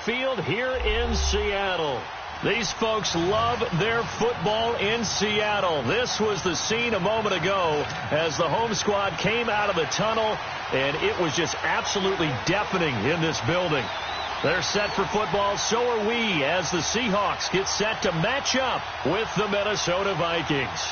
Field here in Seattle. These folks love their football in Seattle. This was the scene a moment ago as the home squad came out of the tunnel, and it was just absolutely deafening in this building. They're set for football, so are we, as the Seahawks get set to match up with the Minnesota Vikings.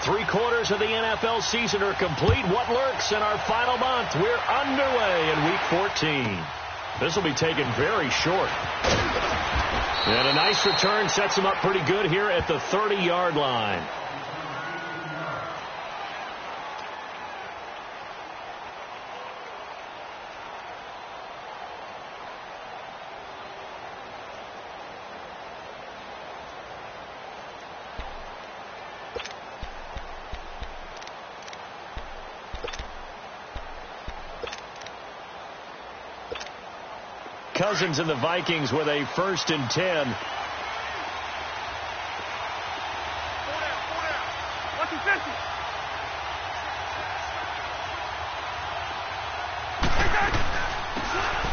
Three-quarters of the NFL season are complete. What lurks in our final month? We're underway in Week 14. This will be taken very short. And a nice return sets him up pretty good here at the 30-yard line. Cousins and the Vikings with a 1st and 10.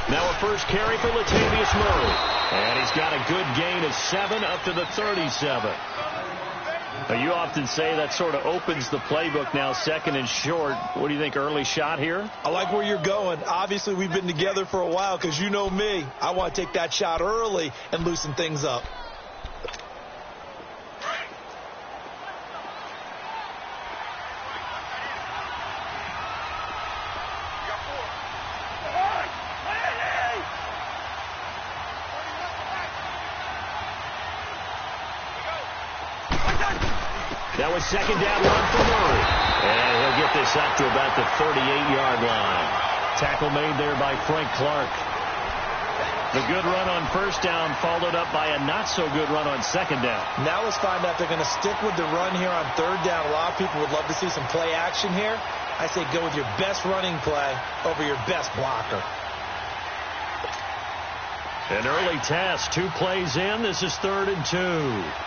Now a first carry for Latavius Murray. And he's got a good gain of 7 up to the 37. Now you often say that sort of opens the playbook now, 2nd and short. What do you think, early shot here? I like where you're going. Obviously, we've been together for a while because you know me. I want to take that shot early and loosen things up. That was 2nd down run for Murray. And he'll get this up to about the 38-yard line. Tackle made there by Frank Clark. The good run on 1st down followed up by a not-so-good run on 2nd down. Now let's find out they're going to stick with the run here on 3rd down. A lot of people would love to see some play action here. I say go with your best running play over your best blocker. An early test. 2 plays in. This is 3rd and 2.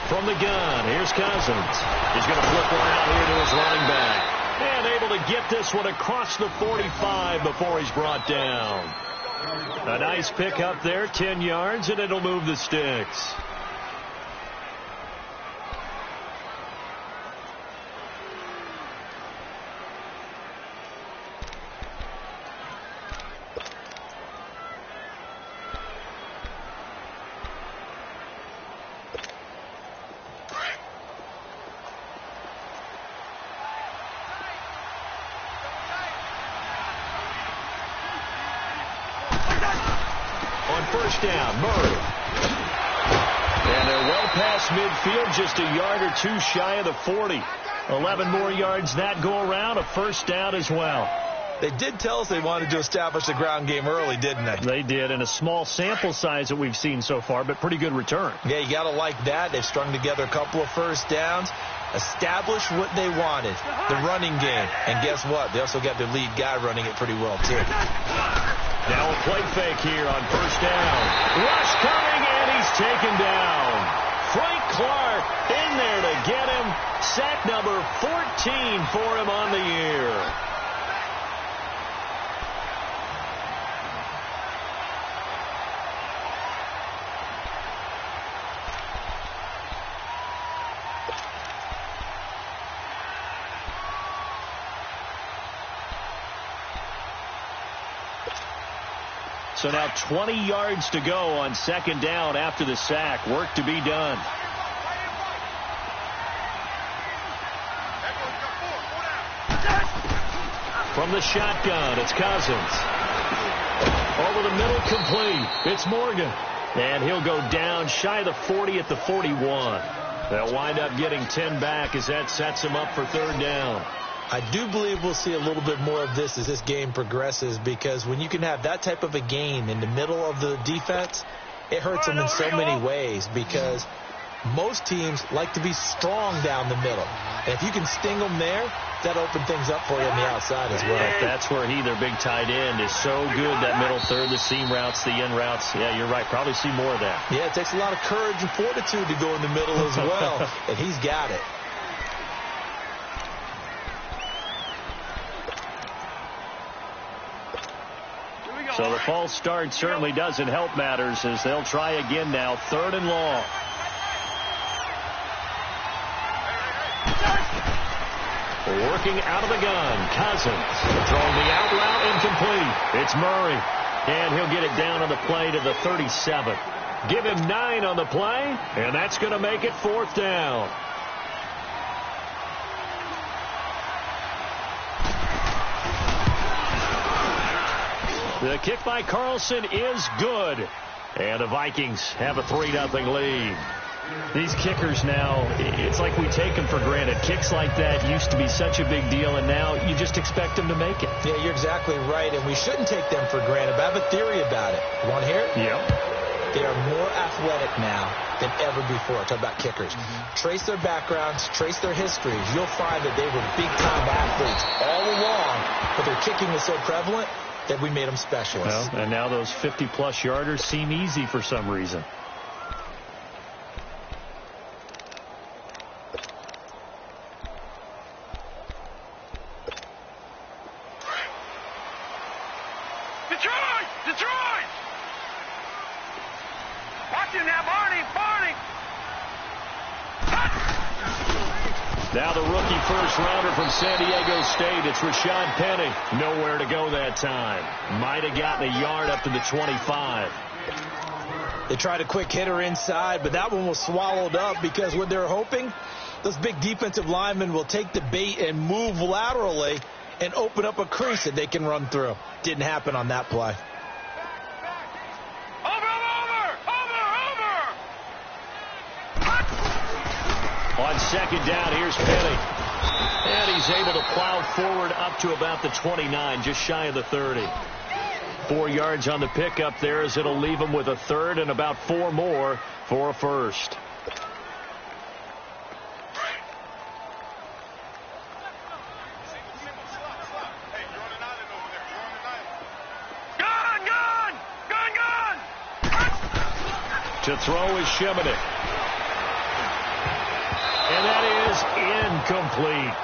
From the gun, here's Cousins. He's going to flip one out here to his running back. And able to get this one across the 45 before he's brought down. A nice pick up there, 10 yards, and it'll move the sticks. First down, Murray. And they're well past midfield, just a yard or 2 shy of the 40. 11 more yards that go around, a 1st down as well. They did tell us they wanted to establish the ground game early, didn't they? They did, in a small sample size that we've seen so far, but pretty good return. Yeah, you got to like that. They've strung together a couple of 1st downs, established what they wanted, the running game. And guess what? They also got their lead guy running it pretty well, too. Now a play fake here on 1st down. Rush coming, and he's taken down. Frank Clark in there to get him. Sack number 14 for him on the year. So now 20 yards to go on 2nd down after the sack. Work to be done. From the shotgun, it's Cousins. Over the middle, complete. It's Morgan. And he'll go down shy of the 40 at the 41. They'll wind up getting 10 back as that sets him up for 3rd down. I do believe we'll see a little bit more of this as this game progresses, because when you can have that type of a gain in the middle of the defense, it hurts them in so many ways, because Most teams like to be strong down the middle. And if you can sting them there, that opens things up for you on the outside as well. That's where he, their big tight end, is so good, that middle third, the seam routes, the in routes. Yeah, you're right. Probably see more of that. Yeah, it takes a lot of courage and fortitude to go in the middle as well, and he's got it. So the false start certainly doesn't help matters as they'll try again now. 3rd and long. Working out of the gun, Cousins. Throwing the out route, incomplete. It's Murray. And he'll get it down on the play to the 37. Give him 9 on the play, and that's going to make it 4th down. The kick by Carlson is good. And the Vikings have a 3-0 lead. These kickers now, it's like we take them for granted. Kicks like that used to be such a big deal, and now you just expect them to make it. Yeah, you're exactly right, and we shouldn't take them for granted. But I have a theory about it. You want to hear it? Yep. They are more athletic now than ever before. Talk about kickers. Trace their backgrounds, trace their histories. You'll find that they were big-time athletes all along, but their kicking was so prevalent that we made them specialists. Well, and now those 50-plus yarders seem easy for some reason. Detroit! Watch him now, Barney! Now the rookie first-rounder from San Diego State. It's Rashad Penny. Nowhere to go that time. Might have gotten a yard up to the 25. They tried a quick hitter inside, but that one was swallowed up because what they're hoping, those big defensive linemen will take the bait and move laterally and open up a crease that they can run through. Didn't happen on that play. On 2nd down, here's Penny. And he's able to plow forward up to about the 29, just shy of the 30. 4 yards on the pickup there as it'll leave him with a 3rd and about 4 more for a first. To throw is Shimonek. And that is incomplete.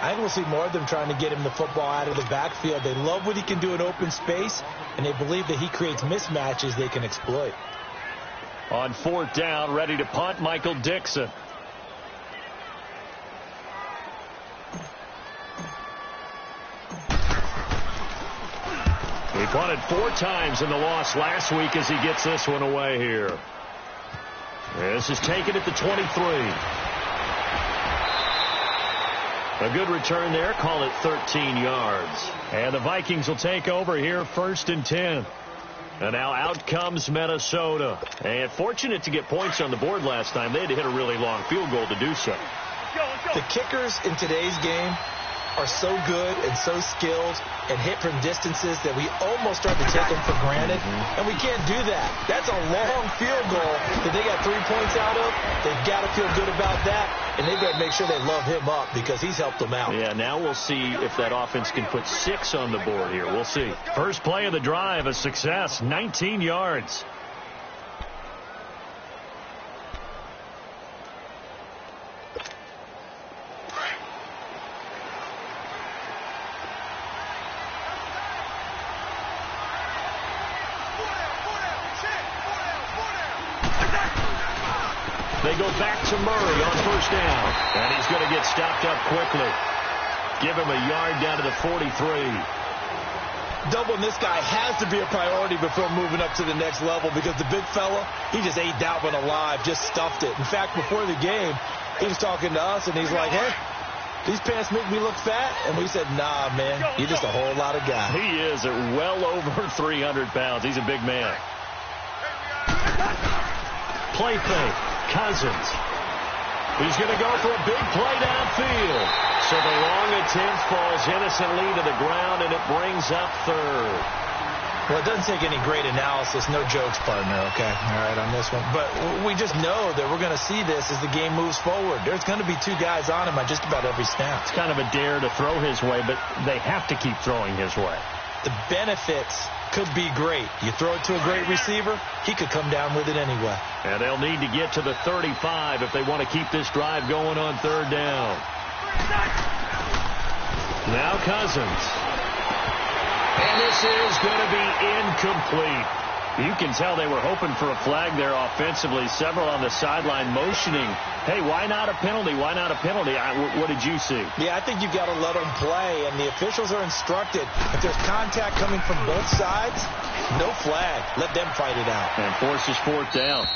I think we'll see more of them trying to get him the football out of the backfield. They love what he can do in open space, and they believe that he creates mismatches they can exploit. On 4th down, ready to punt, Michael Dixon. He punted 4 times in the loss last week as he gets this one away here. This is taken at the 23. A good return there. Call it 13 yards. And the Vikings will take over here 1st and 10. And now out comes Minnesota. And fortunate to get points on the board last time. They had to hit a really long field goal to do so. The kickers in today's game are so good and so skilled and hit from distances that we almost start to take them for granted, and we can't do that. That's a long field goal that they got 3 points out of. They've got to feel good about that, and they've got to make sure they love him up because he's helped them out. Yeah, now we'll see if that offense can put 6 on the board here. We'll see. First play of the drive, a success, 19 yards. They go back to Murray on 1st down. And he's going to get stopped up quickly. Give him a yard down to the 43. Doubling this guy has to be a priority before moving up to the next level because the big fella, he just ate that one alive, just stuffed it. In fact, before the game, he was talking to us, and he's like, hey, these pants make me look fat? And we said, nah, man, you're just a whole lot of guy. He is at well over 300 pounds. He's a big man. Play fake. Cousins. He's going to go for a big play downfield. So the long attempt falls innocently to the ground, and it brings up 3rd. Well, it doesn't take any great analysis. No jokes, partner, okay? All right, on this one. But we just know that we're going to see this as the game moves forward. There's going to be 2 guys on him on just about every snap. It's kind of a dare to throw his way, but they have to keep throwing his way. The benefits could be great. You throw it to a great receiver, he could come down with it anyway. And they'll need to get to the 35 if they want to keep this drive going on 3rd down. Now Cousins. And this is going to be incomplete. You can tell they were hoping for a flag there offensively. Several on the sideline motioning, hey, why not a penalty? Why not a penalty? What did you see? Yeah, I think you've got to let them play, and the officials are instructed. If there's contact coming from both sides, no flag. Let them fight it out. And forces 4th down.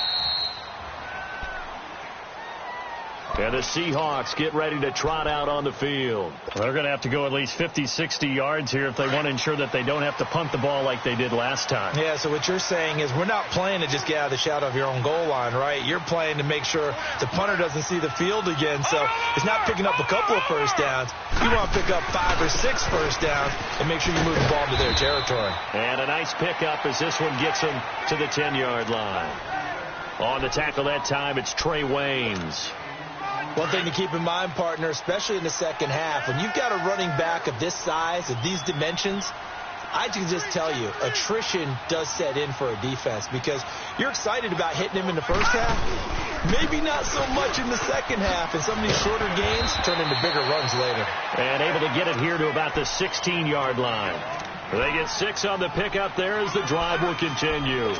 And the Seahawks get ready to trot out on the field. They're going to have to go at least 50, 60 yards here if they want to ensure that they don't have to punt the ball like they did last time. Yeah, so what you're saying is we're not playing to just get out of the shadow of your own goal line, right? You're playing to make sure the punter doesn't see the field again. So it's not picking up a couple of first downs. You want to pick up 5 or 6 first downs and make sure you move the ball to their territory. And a nice pickup as this one gets them to the 10-yard line. On the tackle that time, it's Trey Waynes. One thing to keep in mind, partner, especially in the second half, when you've got a running back of this size, of these dimensions, I can just tell you, attrition does set in for a defense because you're excited about hitting him in the first half, maybe not so much in the second half, and some of these shorter games turn into bigger runs later. And able to get it here to about the 16-yard line. They get 6 on the pickup there as the drive will continue.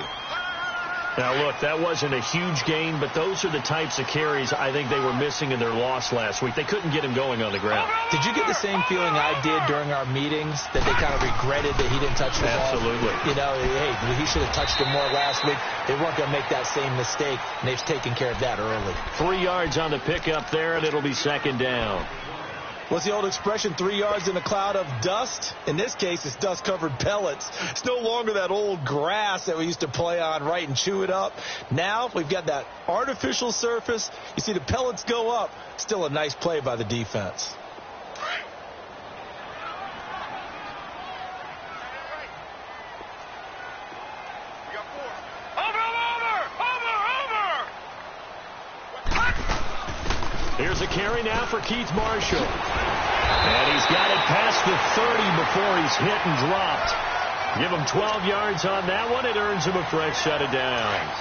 Now, look, that wasn't a huge gain, but those are the types of carries I think they were missing in their loss last week. They couldn't get him going on the ground. Did you get the same feeling I did during our meetings, that they kind of regretted that he didn't touch the ball? Absolutely. You know, hey, he should have touched him more last week. They weren't going to make that same mistake, and they've taken care of that early. 3 yards on the pickup there, and it'll be 2nd down. What's the old expression, 3 yards in a cloud of dust? In this case, it's dust-covered pellets. It's no longer that old grass that we used to play on, right, and chew it up. Now we've got that artificial surface. You see the pellets go up. Still a nice play by the defense. Here's a carry now for Keith Marshall. And he's got it past the 30 before he's hit and dropped. Give him 12 yards on that one. It earns him a fresh set of downs.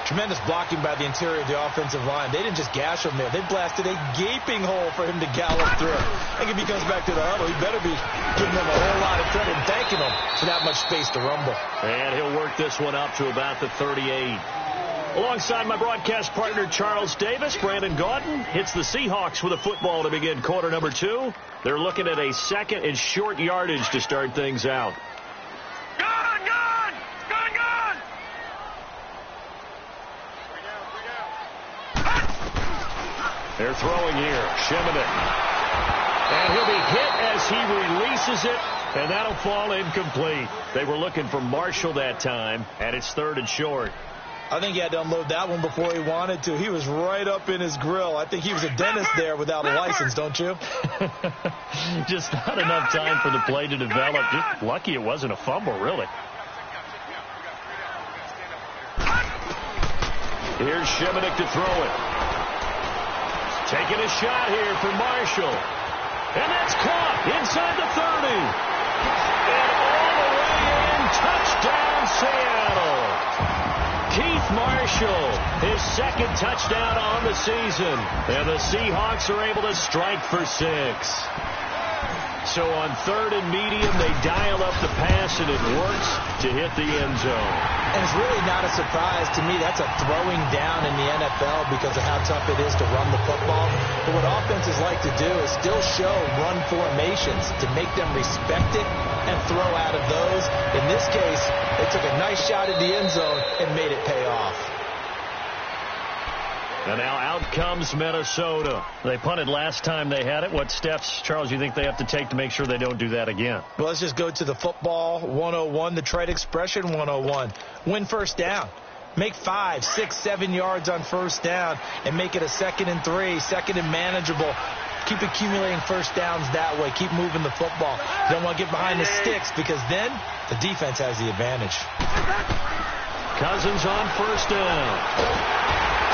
Tremendous blocking by the interior of the offensive line. They didn't just gash him there. They blasted a gaping hole for him to gallop through. I think if he comes back to the huddle, he better be giving them a whole lot of credit and thanking them for that much space to rumble. And he'll work this one up to about the 38. Alongside my broadcast partner, Charles Davis, Brandon Gaudin hits the Seahawks with a football to begin quarter number 2. They're looking at a 2nd and short yardage to start things out. Gun! They're throwing here. Shimonek. And he'll be hit as he releases it, and that'll fall incomplete. They were looking for Marshall that time, and it's 3rd and short. I think he had to unload that one before he wanted to. He was right up in his grill. I think he was a dentist there without a license, don't you? Just not enough time for the play to develop. Just lucky it wasn't a fumble, really. Here's Shimonek to throw it. Taking a shot here for Marshall. And that's caught inside the 30. And all the way in, touchdown Seattle. Keith Marshall, his 2nd touchdown on the season. And the Seahawks are able to strike for 6. So on 3rd and medium, they dial up the pass, and it works to hit the end zone. And it's really not a surprise to me. That's a throwing down in the NFL because of how tough it is to run the football. But what offenses like to do is still show run formations to make them respect it and throw out of those. In this case, they took a nice shot at the end zone and made it pay off. And now out comes Minnesota. They punted last time they had it. What steps, Charles, you think they have to take to make sure they don't do that again? Well, let's just go to the football 101, the trade expression 101. Win first down. Make 5, 6, 7 yards on first down and make it a 2nd and 3, 2nd and manageable. Keep accumulating first downs that way. Keep moving the football. You don't want to get behind the sticks because then the defense has the advantage. Cousins on first down.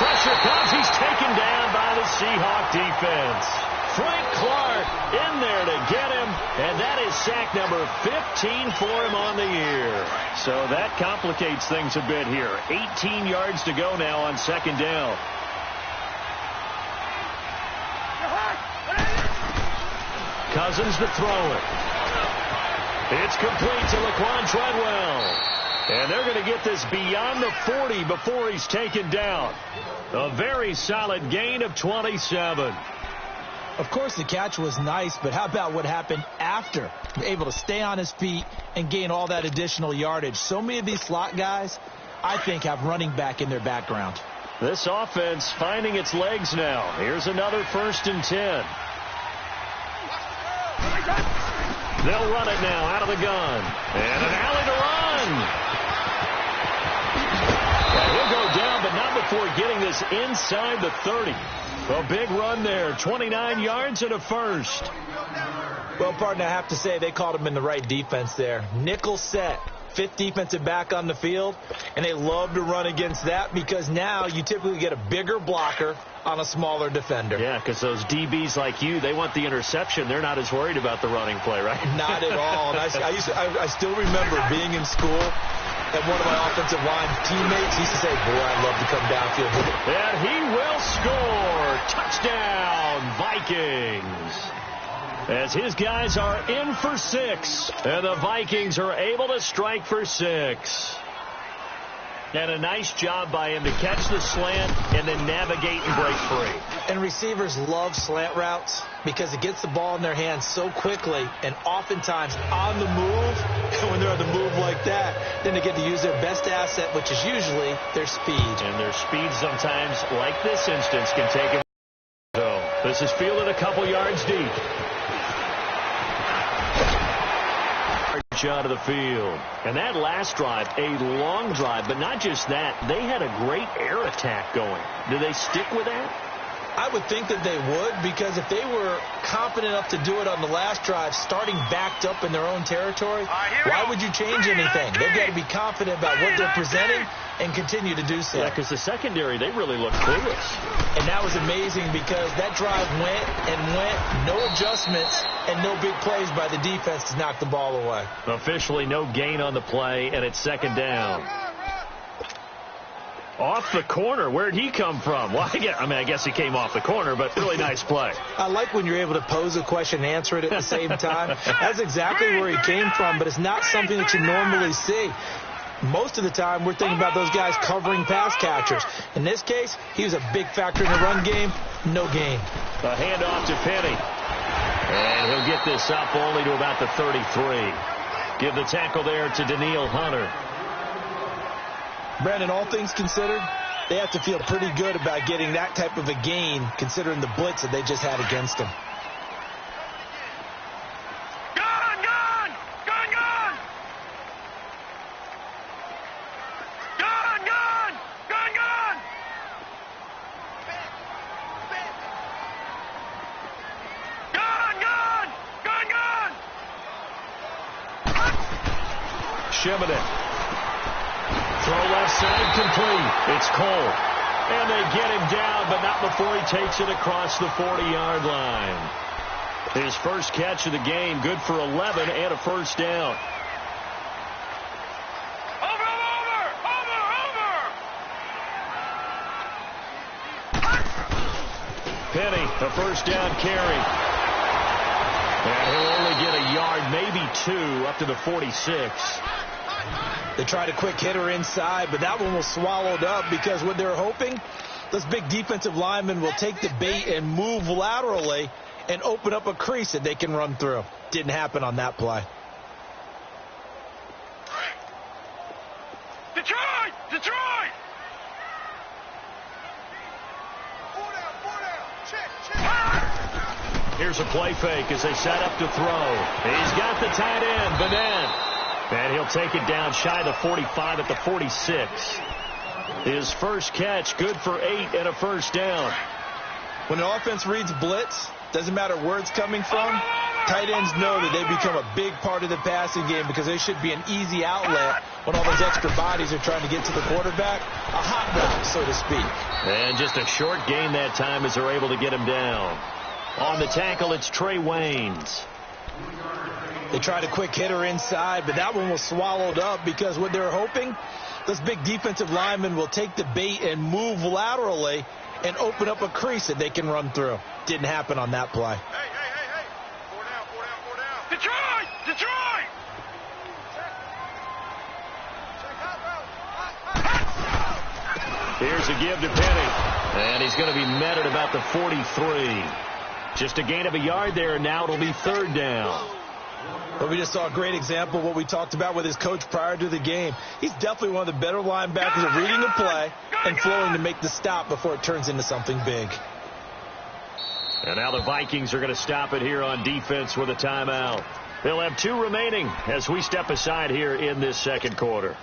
Pressure comes. He's taken down by the Seahawk defense. Frank Clark in there to get him, and that is sack number 15 for him on the year. So that complicates things a bit here. 18 yards to go now on second down. Cousins to throw it. It's complete to Laquan Treadwell. And they're going to get this beyond the 40 before he's taken down. A very solid gain of 27. Of course, the catch was nice, but how about what happened after? Able to stay on his feet and gain all that additional yardage. So many of these slot guys, I think, have running back in their background. This offense finding its legs now. Here's another 1st and 10. They'll run it now out of the gun. And an alley to run. And he'll go down, but not before getting this inside the 30. A big run there, 29 yards and a first. Well, partner, I have to say they called him in the right defense there. Nickel set, 5th defensive back on the field, and they love to run against that because now you typically get a bigger blocker on a smaller defender. Yeah, because those DBs like you, they want the interception. They're not as worried about the running play, right? Not at all. And I still remember being in school, and one of my offensive line teammates used to say, boy, I'd love to come downfield. And he will score. Touchdown, Vikings. As his guys are in for 6, and the Vikings are able to strike for 6. And a nice job by him to catch the slant and then navigate and break free. And receivers love slant routes because it gets the ball in their hands so quickly and oftentimes on the move. And when they're on the move like that, then they get to use their best asset, which is usually their speed. And their speed sometimes, like this instance, can take them. So this is fielded a couple yards deep. Out of the field. And that last drive, a long drive, but not just that. They had a great air attack going. Do they stick with that? I would think that they would, because if they were confident enough to do it on the last drive, starting backed up in their own territory, why would you change anything? They've got to be confident about what they're presenting and continue to do so. Yeah, because the secondary, they really looked clueless. And that was amazing because that drive went and went, no adjustments, and no big plays by the defense to knock the ball away. Officially no gain on the play, and it's second down. Off the corner. Where'd he come from? Well, I guess he came off the corner, but really nice play. I like when you're able to pose a question and answer it at the same time. That's exactly where he came from, but it's not something that you normally see. Most of the time, we're thinking about those guys covering pass catchers. In this case, he was a big factor in the run game. No gain. A handoff to Penny. And he'll get this up only to about the 33. Give the tackle there to Danielle Hunter. Brandon, all things considered, they have to feel pretty good about getting that type of a gain, considering the blitz that they just had against them. Gun! Gun! Gun! Gun! Gun! Gun! Gun! Gun! Gun! Gun! Gun! Gun! Shimon. Throw left side complete. It's Cole. And they get him down, but not before he takes it across the 40-yard line. His first catch of the game, good for 11 and a first down. Penny, a first down carry. And he'll only get a yard, maybe 2, up to the 46. They tried a quick hitter inside, but that one was swallowed up because what they're hoping, those big defensive linemen will take the bait and move laterally and open up a crease that they can run through. Didn't happen on that play. Detroit! Detroit! Here's a play fake as they set up to throw. He's got the tight end, Benet. And he'll take it down shy of the 45 at the 46. His first catch, good for 8 and a first down. When an offense reads blitz, Doesn't matter where it's coming from. Tight ends know that they become a big part of the passing game because they should be an easy outlet when all those extra bodies are trying to get to the quarterback. A hot route, so to speak. And just a short gain that time as they're able to get him down. On the tackle, it's Trey Waynes. They tried a quick hitter inside, but that one was swallowed up because what they're hoping, those big defensive linemen will take the bait and move laterally and open up a crease that they can run through. Didn't happen on that play. Hey. 4 down. Detroit! Detroit! Here's a give to Penny. And he's going to be met at about the 43. Just a gain of a yard there, and now it'll be 3rd down. But we just saw a great example of what we talked about with his coach prior to the game. He's definitely one of the better linebackers at reading the play and flowing to make the stop before it turns into something big. And now the Vikings are going to stop it here on defense with a timeout. They'll have 2 remaining as we step aside here in this second quarter.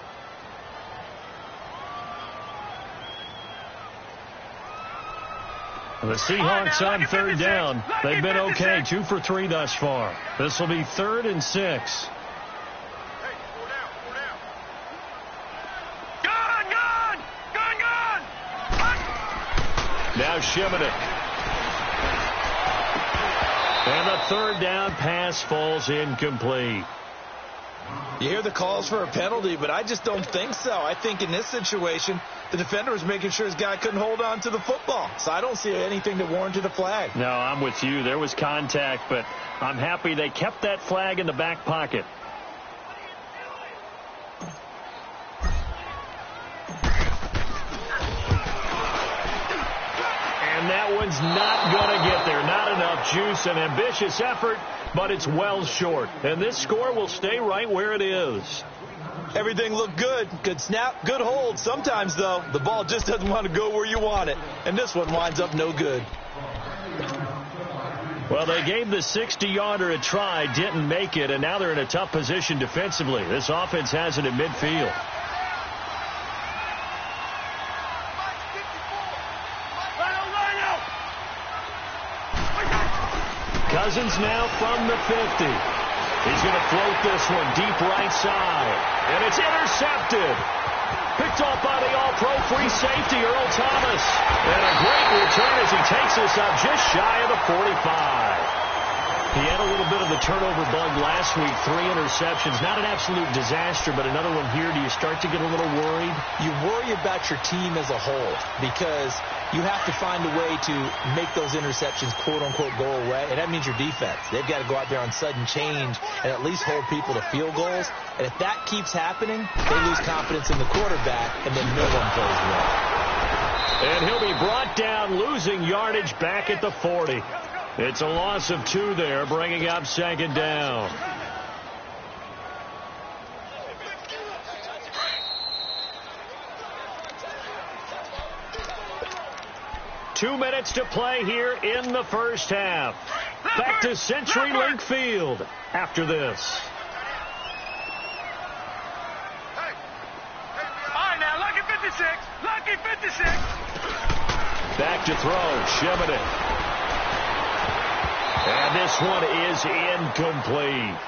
The Seahawks on 3rd down. They've been okay, 2 for 3 thus far. This will be 3rd and 6. Hey, 4 down. Gun! Now Shimonik. And the 3rd down pass falls incomplete. You hear the calls for a penalty, but I just don't think so. I think in this situation, the defender was making sure his guy couldn't hold on to the football. So I don't see anything that warranted a flag. No, I'm with you. There was contact, but I'm happy they kept that flag in the back pocket. And that one's not going to get there. Not enough juice. An ambitious effort, but it's well short. And this score will stay right where it is. Everything looked good. Good snap, good hold. Sometimes, though, the ball just doesn't want to go where you want it. And this one winds up no good. Well, they gave the 60-yarder a try, didn't make it, and now they're in a tough position defensively. This offense has it in midfield. Cousins now from the 50. He's going to float this one deep right side. And it's intercepted. Picked off by the all-pro free safety, Earl Thomas. And a great return as he takes us up just shy of the 45. He had a little bit of the turnover bug last week, 3 interceptions. Not an absolute disaster, but another one here. Do you start to get a little worried? You worry about your team as a whole because you have to find a way to make those interceptions, quote-unquote, go away, and that means your defense. They've got to go out there on sudden change and at least hold people to field goals. And if that keeps happening, they lose confidence in the quarterback, and then no one plays well. And he'll be brought down, losing yardage back at the 40. It's a loss of 2 there, bringing up 2nd down. Two minutes to play here in the first half. Back to CenturyLink Field after this. All right, now, lucky 56. Lucky 56. Back to throw, Shimonik. And this one is incomplete.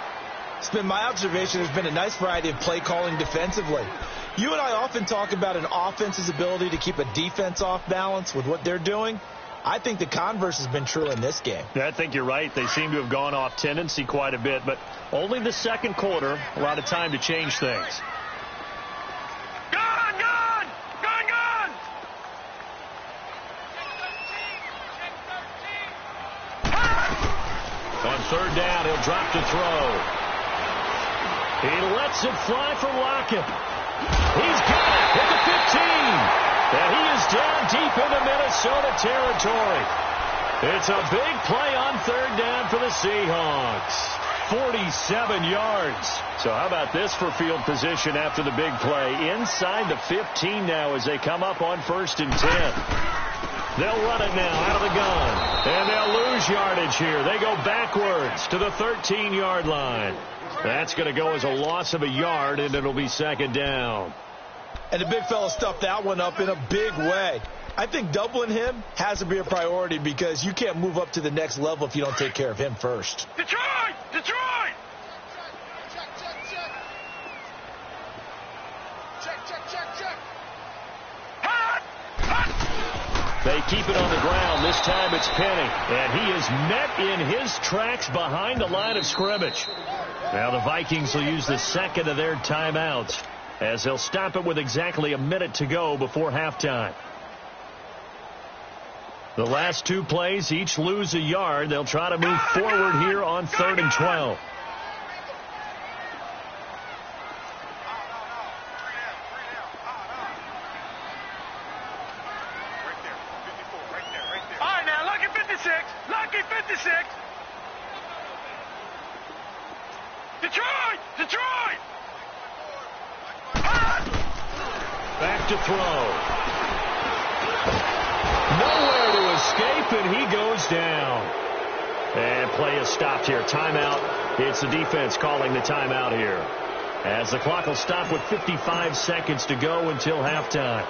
It's been my observation there's been a nice variety of play calling defensively. You and I often talk about an offense's ability to keep a defense off balance with what they're doing. I think the converse has been true in this game. Yeah, I think you're right. They seem to have gone off tendency quite a bit, but only the second quarter, a lot of time to change things. On 3rd down, he'll drop to throw. He lets it fly for Lockett. He's got it at the 15. And he is down deep into Minnesota territory. It's a big play on 3rd down for the Seahawks. 47 yards. So how about this for field position after the big play? Inside the 15 now as they come up on 1st and 10. They'll run it now out of the gun. And they'll lose yardage here. They go backwards to the 13-yard line. That's going to go as a loss of a yard, and it'll be 2nd down. And the big fella stuffed that one up in a big way. I think doubling him has to be a priority because you can't move up to the next level if you don't take care of him first. Detroit! Detroit! Check. Hot! They keep it on the ground. This time it's Penny. And he is met in his tracks behind the line of scrimmage. Now the Vikings will use the second of their timeouts as they'll stop it with exactly a minute to go before halftime. The last two plays each lose a yard. They'll try to move forward here on 3rd and 12. All right, now, lucky 56. Lucky 56. Detroit! Back to throw. Nowhere to escape, and he goes down. And play is stopped here. Timeout. It's the defense calling the timeout here, as the clock will stop with 55 seconds to go until halftime.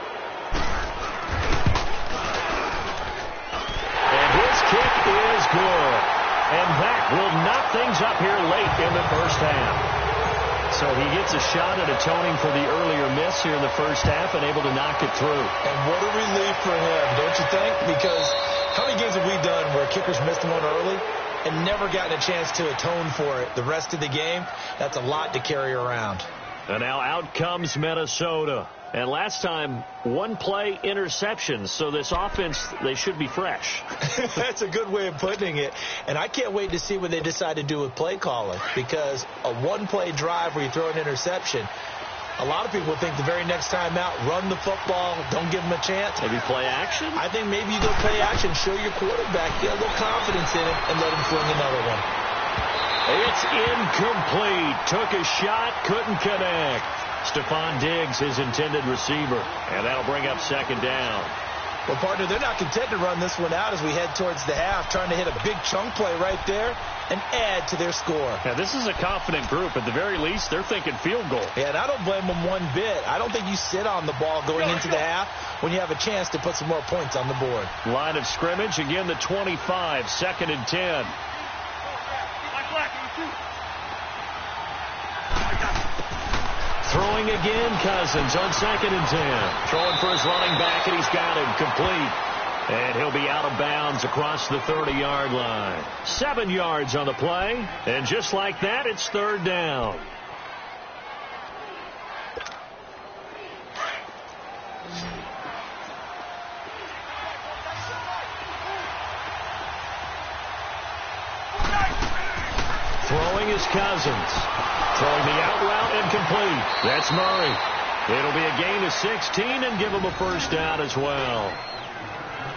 And his kick is good. And that will knock things up here late in the first half. So he gets a shot at atoning for the earlier miss here in the first half and able to knock it through. And what a relief for him, don't you think? Because how many games have we done where kickers missed one early and never gotten a chance to atone for it the rest of the game? That's a lot to carry around. And now out comes Minnesota. And last time, one play interception. So this offense, they should be fresh. That's a good way of putting it. And I can't wait to see what they decide to do with play calling. Because a one-play drive where you throw an interception, a lot of people think the very next time out, run the football, don't give them a chance. Maybe play action? I think maybe you go play action, show your quarterback, get a little confidence in him, and let him fling another one. It's incomplete. Took a shot, couldn't connect. Stephon Diggs, his intended receiver. And that'll bring up 2nd down. Well, partner, they're not content to run this one out as we head towards the half, trying to hit a big chunk play right there and add to their score. Now, this is a confident group. At the very least, they're thinking field goal. Yeah, and I don't blame them one bit. I don't think you sit on the ball going into the half when you have a chance to put some more points on the board. Line of scrimmage, again the 25, 2nd and 10. Throwing again, Cousins on 2nd and 10. Throwing for his running back, and he's got him complete. And he'll be out of bounds across the 30-yard line. 7 yards on the play. And just like that, it's 3rd down. Throwing is Cousins. Throwing the out route and complete. That's Murray. It'll be a gain of 16 and give him a first down as well.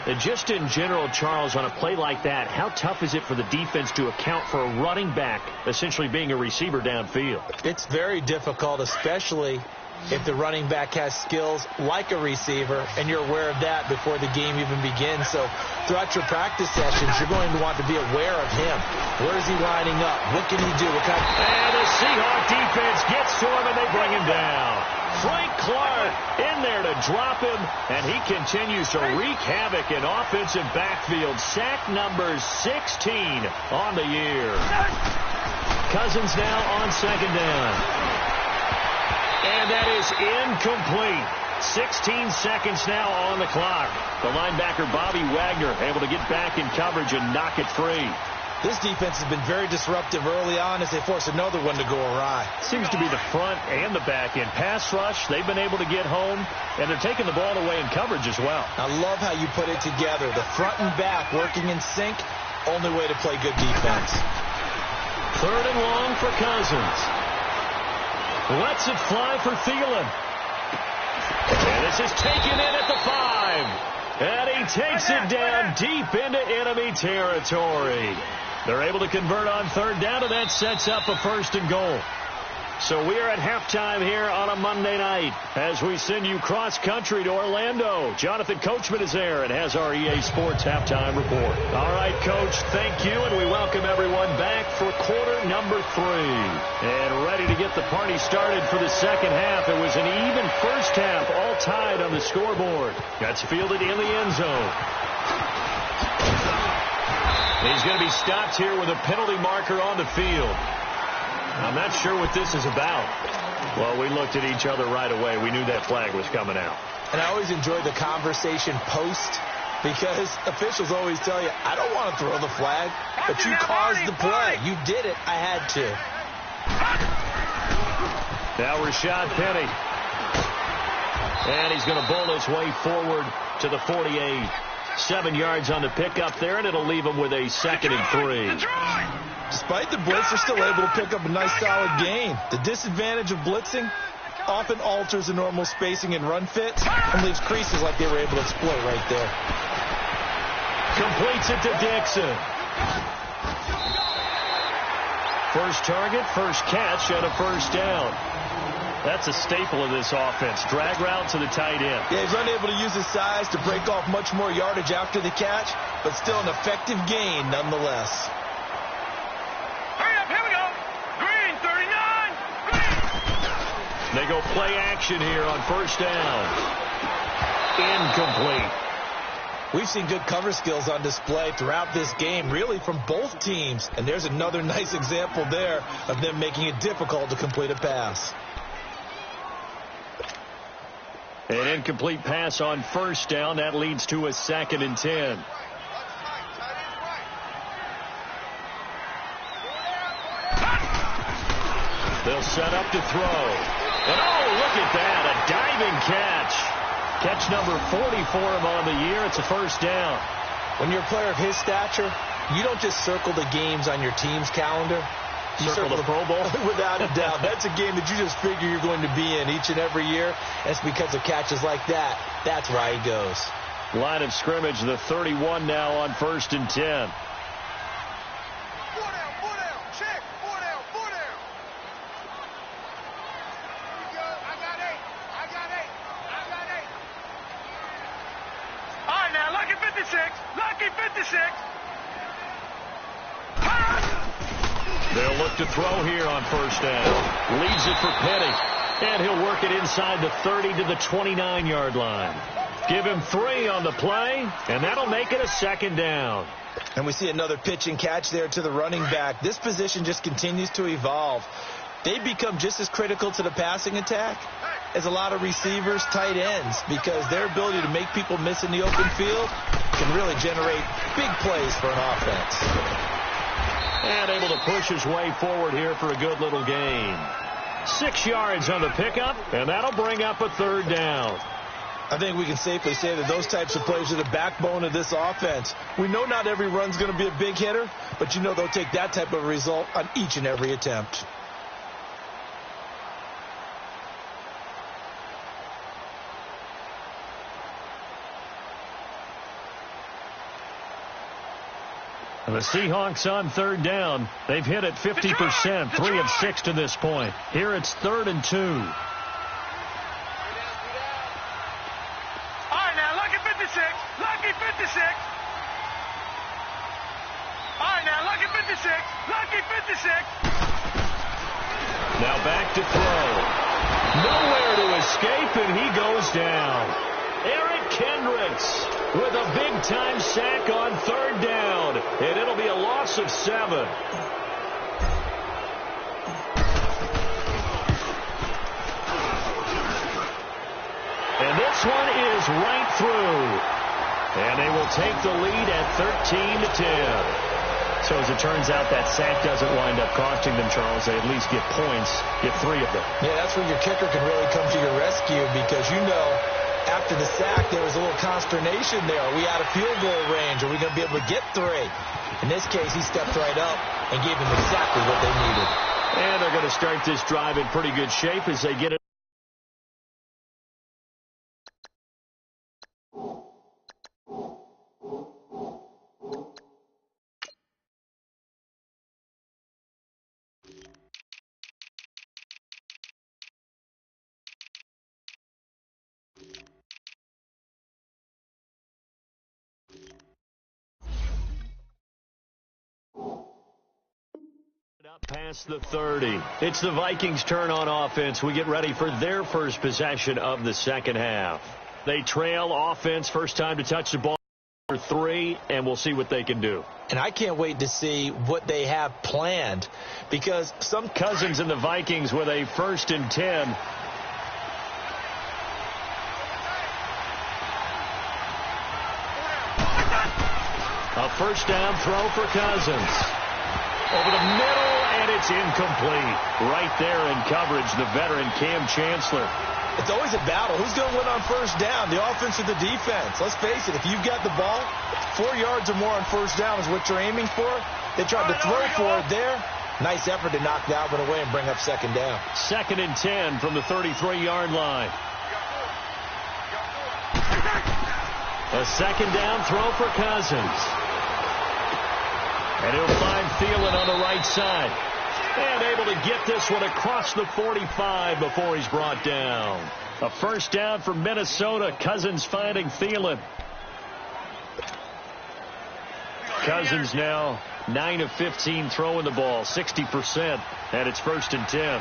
And just in general, Charles, on a play like that, how tough is it for the defense to account for a running back essentially being a receiver downfield? It's very difficult, especially if the running back has skills like a receiver, and you're aware of that before the game even begins. So throughout your practice sessions, you're going to want to be aware of him. Where is he lining up? What can he do? And the Seahawk defense gets to him, and they bring him down. Frank Clark in there to drop him, and he continues to wreak havoc in offensive backfield. Sack number 16 on the year. Cousins now on 2nd down. And that is incomplete. 16 seconds now on the clock. The linebacker, Bobby Wagner, able to get back in coverage and knock it free. This defense has been very disruptive early on as they force another one to go awry. Seems to be the front and the back end. Pass rush, they've been able to get home, and they're taking the ball away in coverage as well. I love how you put it together. The front and back working in sync, only way to play good defense. 3rd and long for Cousins. Lets it fly for Thielen. And this is taken in at the 5. And he takes it down deep into enemy territory. They're able to convert on 3rd down, and that sets up a 1st and goal. So we are at halftime here on a Monday night as we send you cross-country to Orlando. Jonathan Coachman is there and has our EA Sports halftime report. All right, Coach, thank you, and we welcome everyone back for quarter number 3. And ready to get the party started for the second half. It was an even first half, all tied on the scoreboard. That's fielded in the end zone. He's going to be stopped here with a penalty marker on the field. I'm not sure what this is about. Well, we looked at each other right away. We knew that flag was coming out. And I always enjoy the conversation post because officials always tell you, I don't want to throw the flag, but you caused the play. You did it. I had to. Now Rashad Penny. And he's going to bowl his way forward to the 48. 7 yards on the pickup there, and it'll leave him with a 2nd and 3. Despite the blitz, they're still able to pick up a nice solid gain. The disadvantage of blitzing often alters the normal spacing and run fits and leaves creases like they were able to exploit right there. Completes it to Dixon. First target, first catch, and a first down. That's a staple of this offense. Drag route to the tight end. Yeah, he's unable to use his size to break off much more yardage after the catch, but still an effective gain nonetheless. Hurry up, here we go. Green, 39. Green. They go play action here on first down. Incomplete. We've seen good cover skills on display throughout this game, really from both teams. And there's another nice example there of them making it difficult to complete a pass. An incomplete pass on first down. That leads to a 2nd and 10. They'll set up to throw. And oh, look at that. A diving catch. Catch number 40 for him on the year. It's a first down. When you're a player of his stature, you don't just circle the games on your team's calendar. You circle the Pro Bowl? Without a doubt. That's a game that you just figure you're going to be in each and every year. That's because of catches like that. That's where he goes. Line of scrimmage, the 31 now on 1st and 10. They'll look to throw here on first down. Leaves it for Penny. And he'll work it inside the 30 to the 29-yard line. Give him 3 on the play, and that'll make it a 2nd down. And we see another pitch and catch there to the running back. This position just continues to evolve. They become just as critical to the passing attack as a lot of receivers, tight ends, because their ability to make people miss in the open field can really generate big plays for an offense. And able to push his way forward here for a good little gain. 6 yards on the pickup, and that'll bring up a 3rd down. I think we can safely say that those types of plays are the backbone of this offense. We know not every run's going to be a big hitter, but you know they'll take that type of result on each and every attempt. And the Seahawks on 3rd down. They've hit it 50%, 3 of 6 to this point. Here it's 3rd and 2. All right, now, lucky 56. Lucky 56. All right, now, lucky 56. Lucky 56. Now back to throw. Nowhere to escape, and he goes down. Eric Kendricks with a big-time sack on 3rd down, and it'll be a loss of 7. And this one is right through. And they will take the lead at 13-10. So as it turns out, that sack doesn't wind up costing them, Charles. They at least get points, get 3 of them. Yeah, that's where your kicker can really come to your rescue because you know after the sack there was a little consternation there. Are we out of field goal range? Are we going to be able to get 3? In this case, he stepped right up and gave them exactly what they needed. And they're going to start this drive in pretty good shape as they get it. Up past the 30. It's the Vikings' turn on offense. We get ready for their first possession of the second half. They trail offense, first time to touch the ball for 3, and we'll see what they can do. And I can't wait to see what they have planned, because some Cousins and the Vikings with a 1st and 10. A first down throw for Cousins. Over the middle, and it's incomplete. Right there in coverage, the veteran Cam Chancellor. It's always a battle. Who's going to win on first down, the offense or the defense? Let's face it, if you've got the ball, 4 yards or more on first down is what you're aiming for. They tried to throw for it there. Nice effort to knock that one away and bring up second down. 2nd and 10 from the 33-yard line. A second down throw for Cousins. And he'll find Thielen on the right side. And able to get this one across the 45 before he's brought down. A first down for Minnesota. Cousins finding Thielen. Cousins now 9 of 15 throwing the ball, 60%, and it's 1st and 10.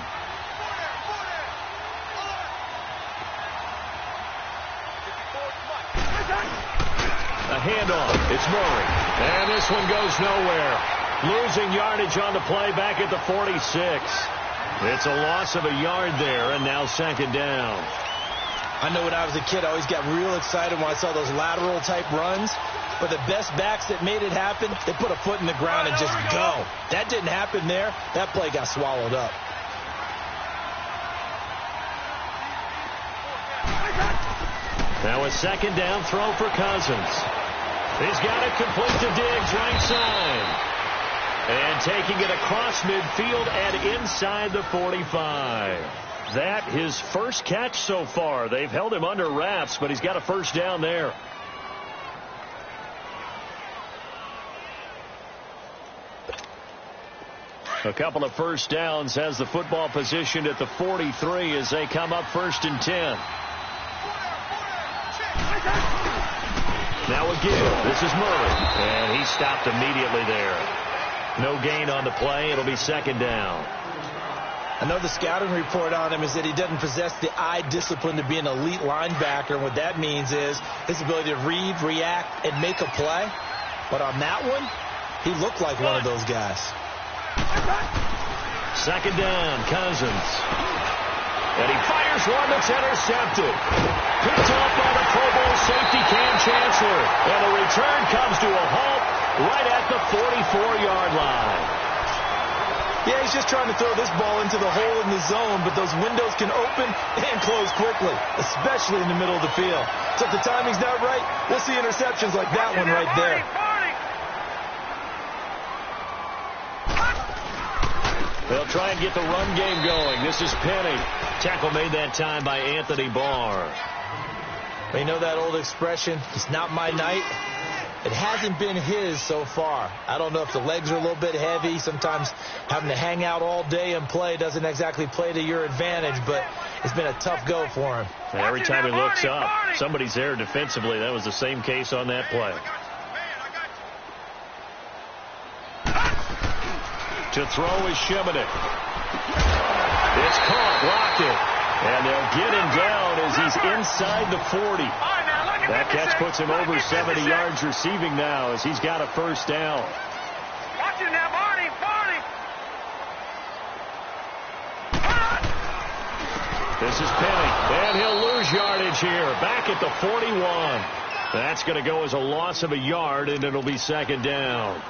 A handoff. It's Murray. And this one goes nowhere. Losing yardage on the play back at the 46. It's a loss of a yard there, and now second down. I know when I was a kid, I always got real excited when I saw those lateral-type runs. But the best backs that made it happen, they put a foot in the ground and just go. That didn't happen there. That play got swallowed up. Now a second down throw for Cousins. He's got it complete to Diggs, right side. And taking it across midfield and inside the 45. That his first catch so far. They've held him under wraps, but he's got a first down there. A couple of first downs, has the football positioned at the 43 as they come up 1st and 10. Now again, this is Murray, and he stopped immediately there. No gain on the play. It'll be second down. I know the scouting report on him is that he doesn't possess the eye discipline to be an elite linebacker. And what that means is his ability to read, react, and make a play. But on that one, he looked like one of those guys. Second down, Cousins. And he fires one that's intercepted. Picked off by the Pro Bowl safety Cam Chancellor. And the return comes to a halt right at the 44-yard line. Yeah, he's just trying to throw this ball into the hole in the zone, but those windows can open and close quickly, especially in the middle of the field. So if the timing's not right, we'll see interceptions like that one right there. They'll try and get the run game going. This is Penny. Tackle made that time by Anthony Barr. You know that old expression, it's not my night? It hasn't been his so far. I don't know if the legs are a little bit heavy. Sometimes having to hang out all day and play doesn't exactly play to your advantage, but it's been a tough go for him. And every time he looks up, somebody's there defensively. That was the same case on that play. To throw is Shimonek. It's caught, blocked it. And they'll get him down as he's inside the 40. That catch puts him over 70 yards receiving now as he's got a first down. Watch him now, Barney. This is Penny, and he'll lose yardage here. Back at the 41. That's going to go as a loss of a yard, and it'll be second down.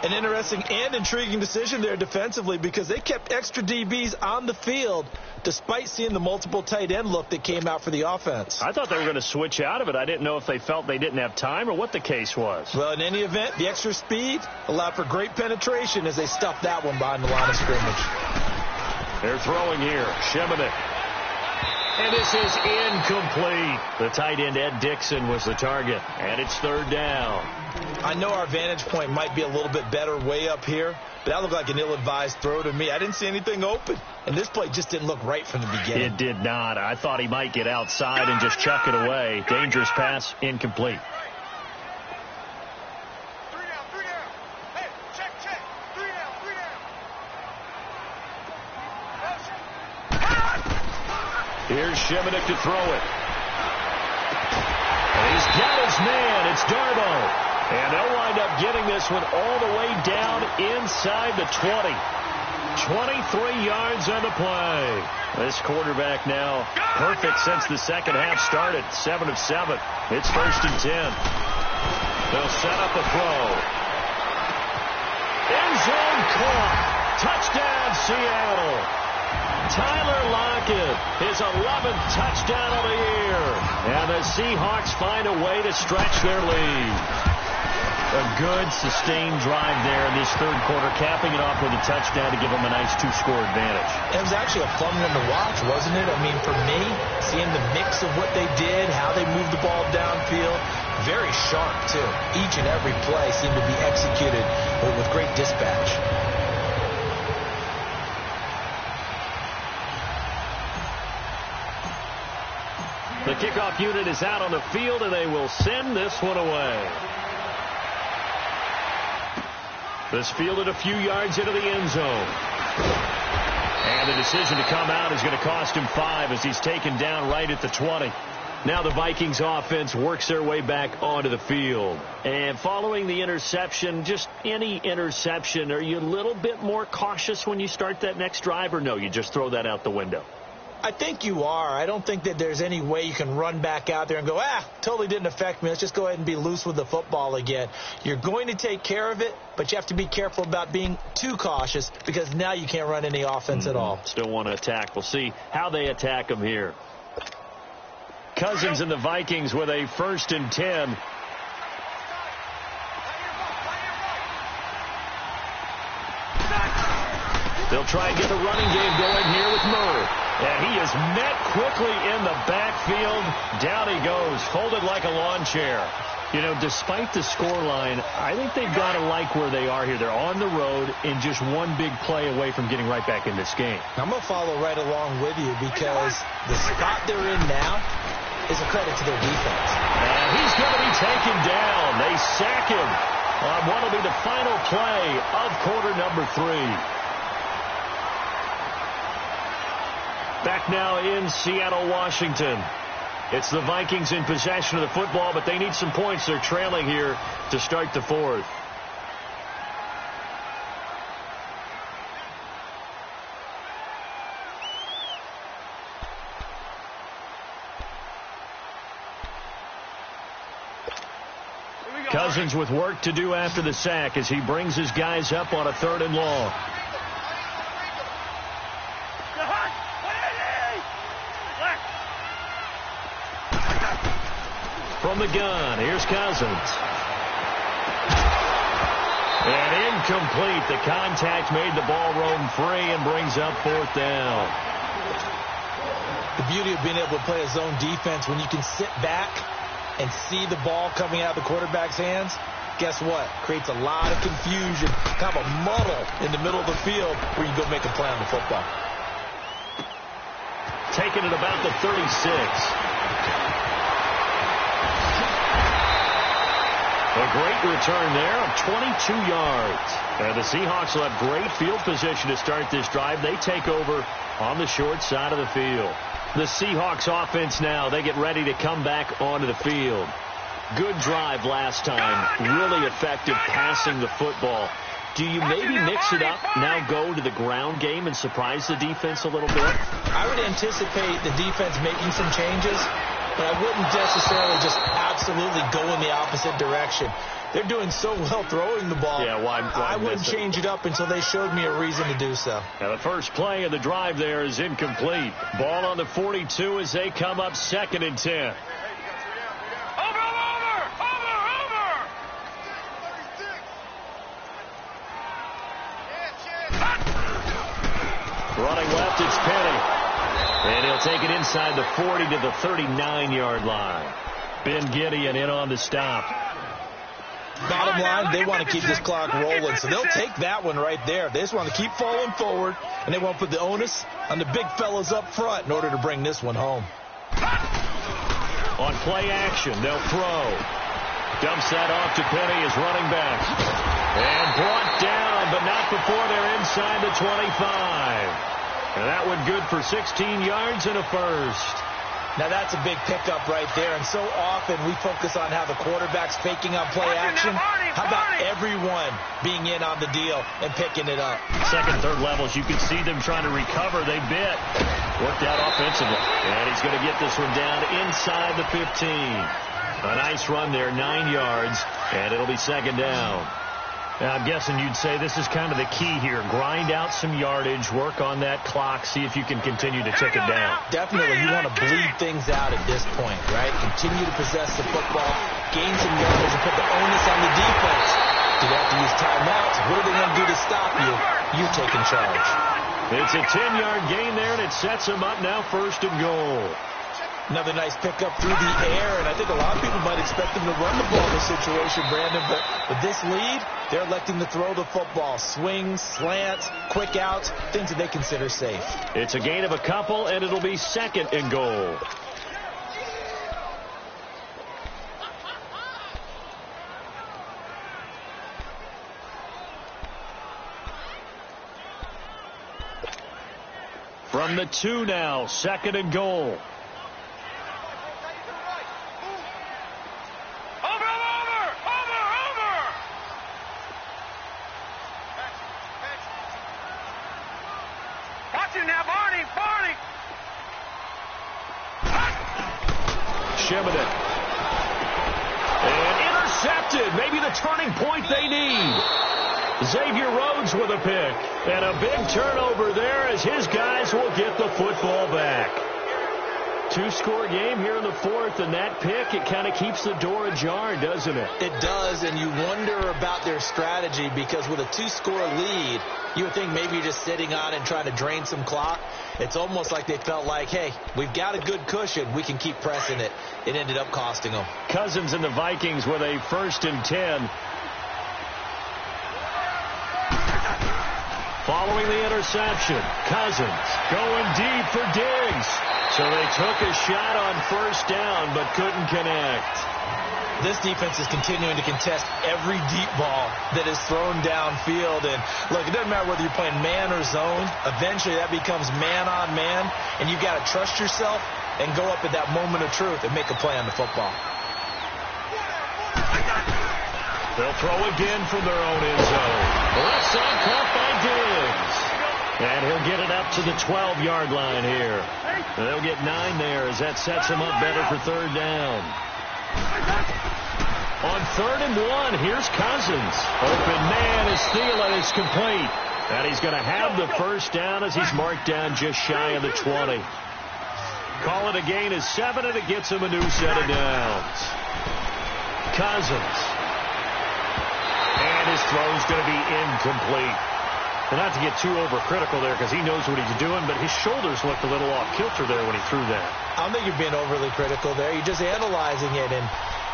An interesting and intriguing decision there defensively because they kept extra DBs on the field despite seeing the multiple tight end look that came out for the offense. I thought they were going to switch out of it. I didn't know if they felt they didn't have time or what the case was. Well, in any event, the extra speed allowed for great penetration as they stuffed that one behind the line of scrimmage. They're throwing here. Shimonek. And this is incomplete. The tight end, Ed Dixon, was the target. And it's third down. I know our vantage point might be a little bit better way up here, but that looked like an ill-advised throw to me. I didn't see anything open. And this play just didn't look right from the beginning. It did not. I thought he might get outside and just chuck it away. Dangerous pass, incomplete. Here's Schemenuk to throw it. And he's got his man. It's Darboh. And they'll wind up getting this one all the way down inside the 20. 23 yards on the play. This quarterback now perfect since the second half started. 7 of 7. It's 1st and 10. They'll set up a throw. End zone caught. Touchdown, Seattle. Tyler Lockett, his 11th touchdown of the year. And the Seahawks find a way to stretch their lead. A good, sustained drive there in this third quarter, capping it off with a touchdown to give them a nice 2-score advantage. It was actually a fun one to watch, wasn't it? I mean, for me, seeing the mix of what they did, how they moved the ball downfield, very sharp, too. Each and every play seemed to be executed with great dispatch. The kickoff unit is out on the field, and they will send this one away. This fielded a few yards into the end zone. And the decision to come out is going to cost him 5 as he's taken down right at the 20. Now the Vikings offense works their way back onto the field. And following the interception, just any interception, are you a little bit more cautious when you start that next drive, or no, you just throw that out the window? I think you are. I don't think that there's any way you can run back out there and go, totally didn't affect me. Let's just go ahead and be loose with the football again. You're going to take care of it, but you have to be careful about being too cautious because now you can't run any offense at all. Still want to attack. We'll see how they attack them here. Cousins and the Vikings with a 1st and 10. They'll try and get the running game going here with Murray. And he is met quickly in the backfield. Down he goes, folded like a lawn chair. You know, despite the scoreline, I think they've got to like where they are here. They're on the road and just one big play away from getting right back in this game. I'm going to follow right along with you because the spot they're in now is a credit to their defense. And he's going to be taken down. They sack him on what will be the final play of quarter number 3. Back now in Seattle, Washington. It's the Vikings in possession of the football, but they need some points. They're trailing here to start the 4th. Cousins with work to do after the sack as he brings his guys up on a 3rd and long. From the gun, here's Cousins. And incomplete. The contact made the ball roam free and brings up 4th down. The beauty of being able to play a zone defense when you can sit back and see the ball coming out of the quarterback's hands, guess what? Creates a lot of confusion, kind of a muddle in the middle of the field where you go make a play on the football. Taking it about the 36. A great return there of 22 yards. And the Seahawks will have great field position to start this drive. They take over on the short side of the field. The Seahawks offense now, they get ready to come back onto the field. Good drive last time. Really effective passing the football. Do you maybe mix it up, now go to the ground game and surprise the defense a little bit? I would anticipate the defense making some changes, but I wouldn't necessarily just absolutely go in the opposite direction. They're doing so well throwing the ball. Yeah, why I wouldn't change it up until they showed me a reason to do so. Now the first play of the drive there is incomplete. Ball on the 42 as they come up 2nd and 10. Running left, it's Penny. And he'll take it inside the 40 to the 39-yard line. Ben Gideon in on the stop. Bottom line, they want to keep this clock rolling, so they'll take that one right there. They just want to keep falling forward, and they want to put the onus on the big fellas up front in order to bring this one home. On play action, they'll throw. Dumps that off to Penny as running back. And brought down, but not before they're inside the 25. And that one good for 16 yards and a first. Now that's a big pickup right there, and so often we focus on how the quarterback's faking on play action. How about everyone being in on the deal and picking it up? Second, third levels, you can see them trying to recover. They bit. Worked out offensively. And he's going to get this one down inside the 15. A nice run there, 9 yards, and it'll be second down. Now, I'm guessing you'd say this is kind of the key here. Grind out some yardage, work on that clock, see if you can continue to tick it down. Definitely, you want to bleed things out at this point, right? Continue to possess the football, gain some yardage, and put the onus on the defense. Do they have to use timeouts? What are they going to do to stop you? You taking charge. It's a 10-yard gain there, and it sets them up now first and goal. Another nice pickup through the air, and I think a lot of people might expect them to run the ball in this situation, Brandon, but with this lead, they're electing to throw the football. Swings, slants, quick outs, things that they consider safe. It's a gain of a couple, and it'll be second and goal. From the 2 now, second and goal. Shimoda. And intercepted. Maybe the turning point they need. Xavier Rhodes with a pick. And a big turnover there as his guys will get the football back. 2-score game here in the fourth, and that pick, it kind of keeps the door ajar, doesn't it? It does, and you wonder about their strategy because with a 2-score lead, you would think maybe you're just sitting on and trying to drain some clock. It's almost like they felt like, hey, we've got a good cushion. We can keep pressing it. It ended up costing them. Cousins and the Vikings with a 1st and 10. Following the interception, Cousins going deep for Diggs. So they took a shot on first down but couldn't connect. This defense is continuing to contest every deep ball that is thrown downfield. And, look, it doesn't matter whether you're playing man or zone. Eventually that becomes man on man, and you've got to trust yourself and go up at that moment of truth and make a play on the football. They'll throw again from their own end zone. Left side caught by Diggs. And he'll get it up to the 12-yard line here. They'll get 9 there as that sets him up better for third down. On 3rd and 1, here's Cousins. Open man is Thielen. It's complete. And he's going to have the first down as he's marked down just shy of the 20. Call it a gain of 7, and it gets him a new set of downs. Cousins. And his throw's going to be incomplete. And not to get too overcritical there because he knows what he's doing, but his shoulders looked a little off kilter there when he threw that. I don't think you're being overly critical there. You're just analyzing it, and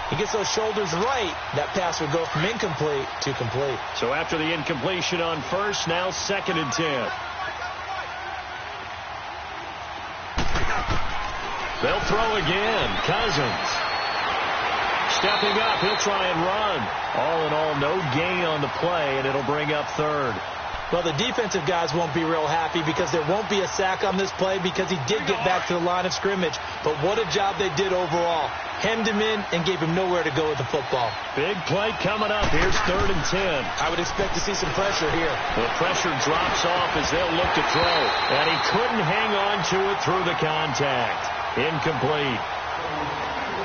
he gets those shoulders right. That pass would go from incomplete to complete. So after the incompletion on first, now 2nd and 10. They'll throw again. Cousins. Stepping up, he'll try and run. All in all, no gain on the play, and it'll bring up 3rd. Well, the defensive guys won't be real happy because there won't be a sack on this play because he did get back to the line of scrimmage. But what a job they did overall. Hemmed him in and gave him nowhere to go with the football. Big play coming up. Here's 3rd and 10. I would expect to see some pressure here. The pressure drops off as they'll look to throw. And he couldn't hang on to it through the contact. Incomplete.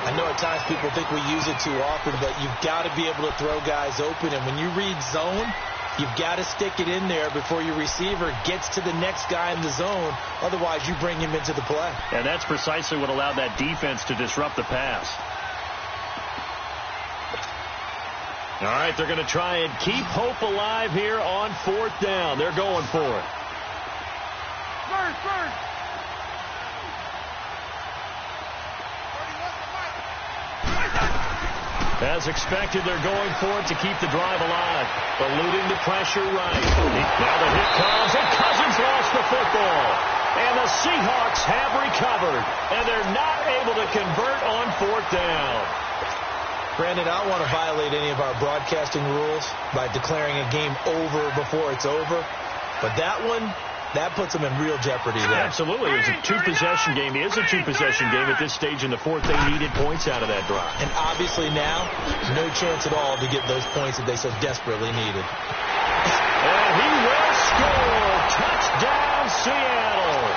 I know at times people think we use it too often, but you've got to be able to throw guys open. And when you read zone, you've got to stick it in there before your receiver gets to the next guy in the zone. Otherwise, you bring him into the play. And that's precisely what allowed that defense to disrupt the pass. All right, they're going to try and keep hope alive here on 4th down. They're going for it. First. As expected, they're going for it to keep the drive alive. Eluding the pressure right. Now the hit comes, and Cousins lost the football. And the Seahawks have recovered. And they're not able to convert on 4th down. Brandon, I don't want to violate any of our broadcasting rules by declaring a game over before it's over. But that one, That puts them in real jeopardy there. Absolutely. It was a two-possession game. It is a two-possession game at this stage in the fourth. They needed points out of that drive. And obviously now, no chance at all to get those points that they so desperately needed. And he will score. Touchdown, Seattle.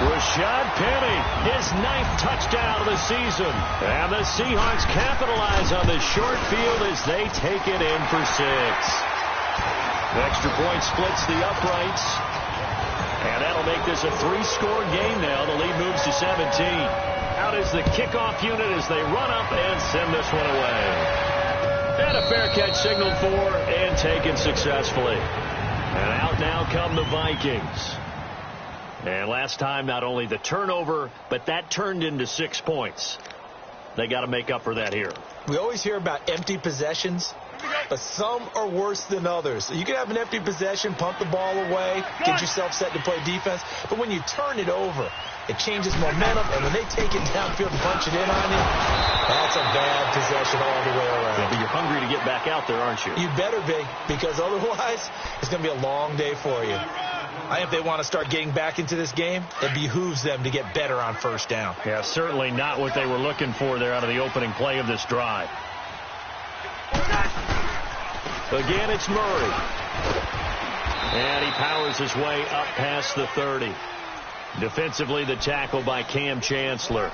Rashad Penny, his 9th touchdown of the season. And the Seahawks capitalize on this short field as they take it in for 6. The extra point splits the uprights. And that'll make this a 3-score game now. The lead moves to 17. Out is the kickoff unit as they run up and send this one away. And a fair catch signaled for and taken successfully. And out now come the Vikings. And last time, not only the turnover, but that turned into 6 points. They got to make up for that here. We always hear about empty possessions, but some are worse than others. You can have an empty possession, pump the ball away, get yourself set to play defense, but when you turn it over, it changes momentum, and when they take it downfield and punch it in on you, that's a bad possession all the way around. Yeah, but you're hungry to get back out there, aren't you? You better be, because otherwise, it's going to be a long day for you. I think if they want to start getting back into this game, it behooves them to get better on first down. Yeah, certainly not what they were looking for there out of the opening play of this drive. Again, it's Murray. And he powers his way up past the 30. Defensively, the tackle by Cam Chancellor.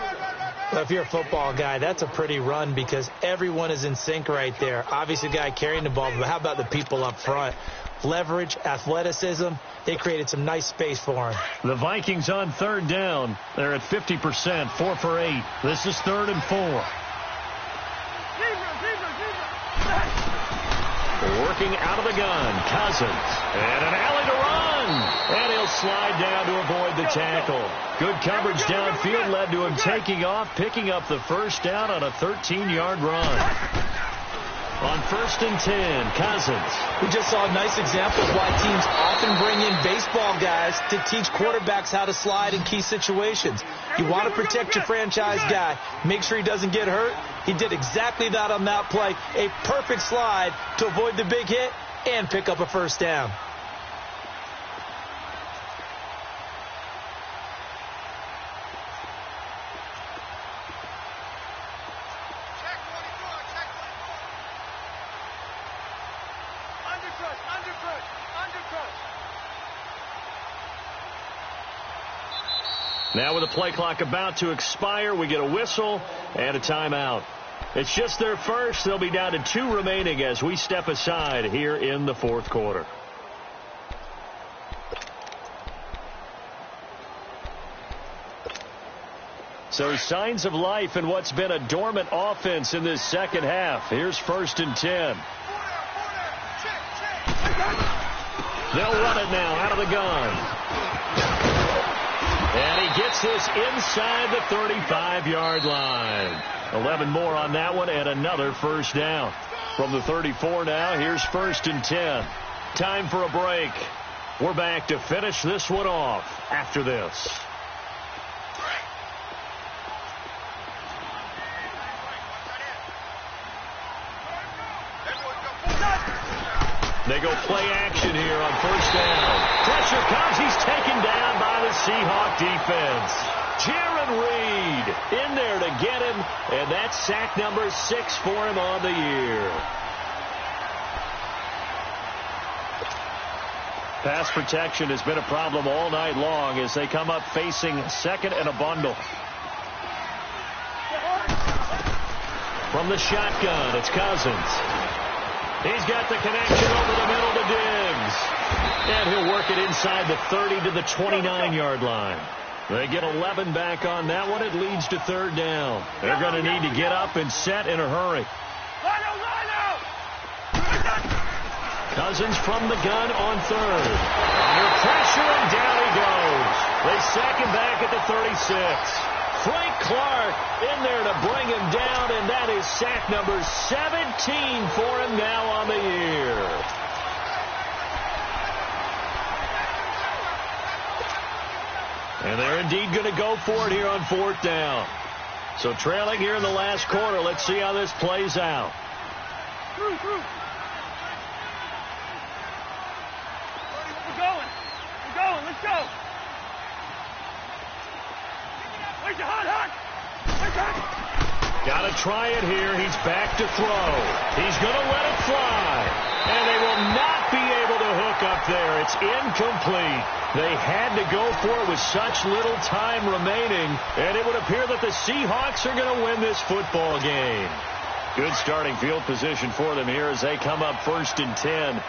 Well, if you're a football guy, that's a pretty run because everyone is in sync right there. Obviously, the guy carrying the ball, but how about the people up front? Leverage, athleticism, they created some nice space for him. The Vikings on third down. They're at 50%, 4 for 8. This is 3rd and 4. Working out of the gun, Cousins. And an alley to run. And he'll slide down to avoid the tackle. Good coverage downfield led to him taking off, picking up the first down on a 13-yard run. On 1st and 10, Cousins. We just saw a nice example of why teams often bring in baseball guys to teach quarterbacks how to slide in key situations. You want to protect your franchise guy. Make sure he doesn't get hurt. He did exactly that on that play. A perfect slide to avoid the big hit and pick up a first down. Now with the play clock about to expire, we get a whistle and a timeout. It's just their first. They'll be down to 2 remaining as we step aside here in the 4th quarter. So signs of life in what's been a dormant offense in this second half. Here's 1st and 10. They'll run it now out of the gun. And he gets this inside the 35-yard line. 11 more on that one and another first down. From the 34 now, here's 1st and 10. Time for a break. We're back to finish this one off after this. They go play action here on first down. Pressure comes. He's taken down by the Seahawk defense. Jaron Reed in there to get him, and that's sack number 6 for him on the year. Pass protection has been a problem all night long as they come up facing 2nd and a bundle. From the shotgun, it's Cousins. He's got the connection over the middle to Diggs. And he'll work it inside the 30 to the 29-yard line. They get 11 back on that one. It leads to 3rd down. They're going to need to get up and set in a hurry. Cousins from the gun on 3rd. Under pressure, and down he goes. They sack him back at the 36. Frank Clark in there to bring him down, and that is sack number 17 for him now on the year. And they're indeed going to go for it here on 4th down. So trailing here in the last quarter. Let's see how this plays out. We're going. Let's try it here. He's back to throw. He's going to let it fly. And they will not be able to hook up there. It's incomplete. They had to go for it with such little time remaining. And it would appear that the Seahawks are going to win this football game. Good starting field position for them here as they come up 1st and 10.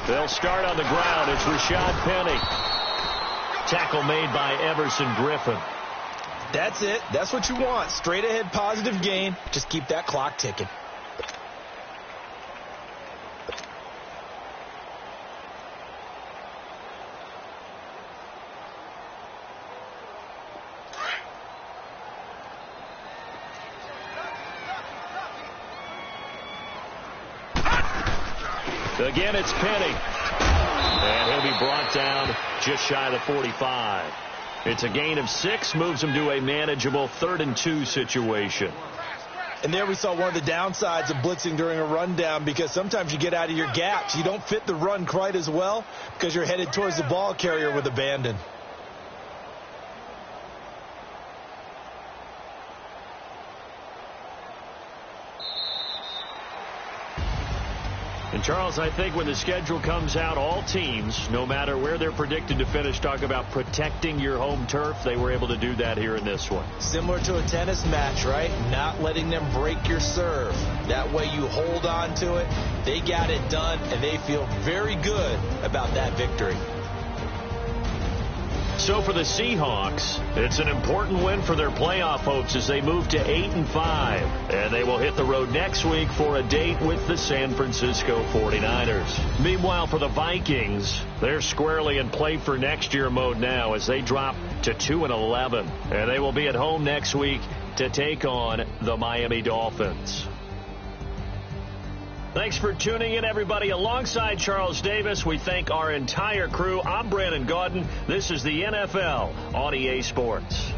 They'll start on the ground. It's Rashad Penny. Tackle made by Everson Griffin. That's it. That's what you want. Straight ahead positive gain. Just keep that clock ticking. Again, it's Penny. And he'll be brought down just shy of the 45. It's a gain of 6, moves him to a manageable 3rd and 2 situation. And there we saw one of the downsides of blitzing during a rundown, because sometimes you get out of your gaps. You don't fit the run quite as well because you're headed towards the ball carrier with abandon. And, Charles, I think when the schedule comes out, all teams, no matter where they're predicted to finish, talk about protecting your home turf. They were able to do that here in this one. Similar to a tennis match, right? Not letting them break your serve. That way you hold on to it. They got it done, and they feel very good about that victory. So for the Seahawks, it's an important win for their playoff hopes as they move to 8-5. And they will hit the road next week for a date with the San Francisco 49ers. Meanwhile, for the Vikings, they're squarely in play for next year mode now as they drop to 2-11. And they will be at home next week to take on the Miami Dolphins. Thanks for tuning in, everybody. Alongside Charles Davis, we thank our entire crew. I'm Brandon Gaudin. This is the NFL on EA Sports.